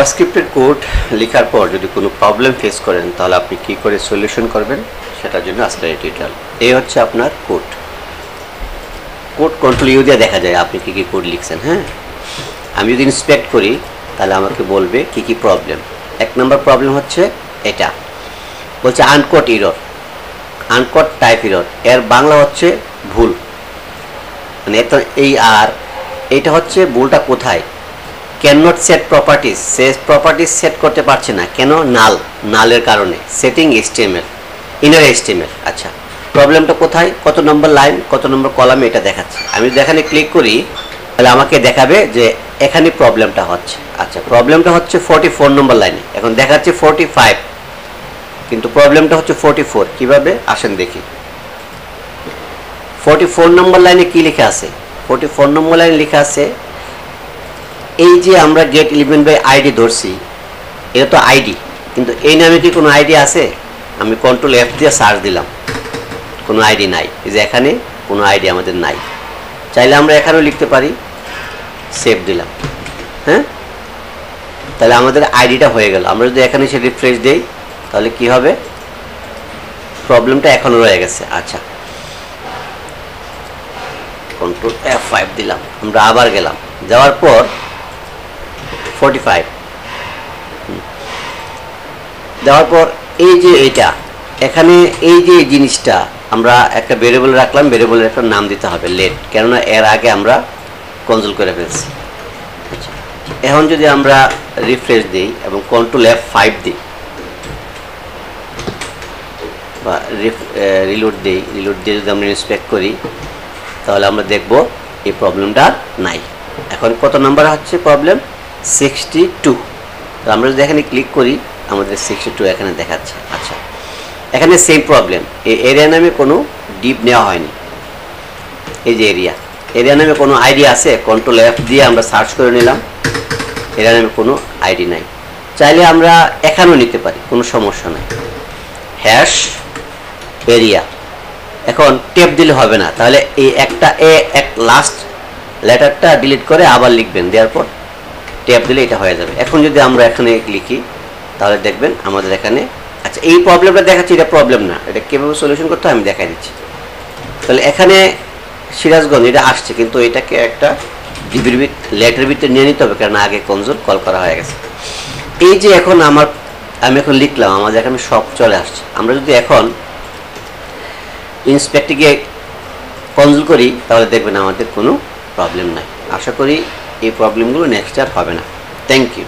জাভাস্ক্রিপ্টের code লেখার পর যদি কোনো প্রবলেম ফেস করেন তাহলে আপনি কী করে সলিউশন করবেন সেটার জন্য আজকের এই টিউটোরিয়াল। এই হচ্ছে আপনার কোড কন্ট্রোল ইউ দিয়ে দেখা যায় আপনি কী কী কোড লিখছেন। হ্যাঁ, আমি যদি ইন্সপেক্ট করি তাহলে আমাকে বলবে কী কী প্রবলেম। 1 নম্বর প্রবলেম হচ্ছে এটা, বলছে আনকোড ইরর, আনকোড টাইপ ইরর। এর বাংলা হচ্ছে ভুল, মানে এটা এই আর এইটা হচ্ছে ভুলটা কোথায়। Can not set properties, say properties set করতে পারছে না কেন, নালের কারণে। Setting HTML, inner HTML। আচ্ছা, প্রবলেমটা কোথায়, কত নম্বর লাইন, কত নম্বর কলামে এটা দেখাচ্ছে। আমি যদি এখানে ক্লিক করি তাহলে আমাকে দেখাবে যে এখানে প্রবলেমটা হচ্ছে। আচ্ছা, প্রবলেমটা হচ্ছে 44 নম্বর লাইনে, এখন দেখাচ্ছে 45, কিন্তু প্রবলেমটা হচ্ছে 44। কিভাবে আসেন দেখি। 44 নম্বর লাইনে কি লেখা আছে? 44 নম্বর লাইনে লেখা আছে এই যে আমরা গেট এলিমেন্ট বাই আইডি ধরছি, এটা তো আইডি, কিন্তু এই নামে কি কোনো আইডি আছে? আমি কন্ট্রোল F দিয়ে সার্চ দিলাম, কোনো আইডি নাই। এই যে এখানে কোনো আইডি আমাদের নাই। চাইলে আমরা এখানেও লিখতে পারি, সেভ দিলাম। হ্যাঁ, তাহলে আমাদের আইডিটা হয়ে গেল। আমরা যদি এখানে সে রিফ্রেশ দেই তাহলে কি হবে, প্রবলেমটা এখনও রয়ে গেছে। আচ্ছা, কন্ট্রোল F5 দিলাম, আমরা আবার গেলাম, যাওয়ার পর 45 দেওয়ার পর এই যে এইটা এখানে এই যে জিনিসটা আমরা একটা ভেরিয়েবল রাখলাম, ভেরিয়েবলের একটা নাম দিতে হবে লেট, কেননা এর আগে আমরা কনসোল করে ফেলছি। আচ্ছা, এখন যদি আমরা রিফ্রেশ দিই এবং কন্ট্রোল F5 দিই বা রিলোড দিই, রিলোড দিয়ে যদি আমরা ইন্সপেক্ট করি তাহলে আমরা দেখব এই প্রবলেমটা নাই। এখন কত নাম্বার হচ্ছে প্রবলেম? 62। তো আমরা যদি এখানে ক্লিক করি আমাদের 62 এখানে দেখাচ্ছে। আচ্ছা, এখানে সেম প্রবলেম, এই এরিয়া নামে কোনো ডিপ নেওয়া হয়নি। এই যে এরিয়া নামে কোনো আইডি আছে, কন্ট্রোল F দিয়ে আমরা সার্চ করে নিলাম, এরিয়া নামে কোনো আইডি নাই। চাইলে আমরা এখানেও নিতে পারি, কোনো সমস্যা নাই। হ্যাশ এরিয়া, এখন টেপ দিলে হবে না, তাহলে এই একটা এক লাস্ট লেটারটা ডিলিট করে আবার লিখবেন, দেওয়ার পর ট্যাপ দিলে এটা হয়ে যাবে। এখন যদি আমরা এখানে লিখি তাহলে দেখবেন আমাদের এখানে। আচ্ছা, এই প্রবলেমটা দেখাচ্ছি, এটা প্রবলেম না, এটা কীভাবে সলিউশন করতে হয় আমি দেখাই দিচ্ছি। তাহলে এখানে সিরাজগঞ্জ এটা আসছে, কিন্তু এটাকে একটা ডিবির লেটার ভিতরে নিয়ে নিতে হবে, কারণ আগে কনসোল কল করা হয়ে গেছে। এই যে এখন আমি এখন লিখলাম, আমাদের এখানে সব চলে আসছে। আমরা যদি এখন ইন্সপেক্টে গিয়ে কনসোল করি তাহলে দেখবেন আমাদের কোনো প্রবলেম নাই। আশা করি এই প্রবলেমগুলো নেক্সট আর হবে না। Thank you.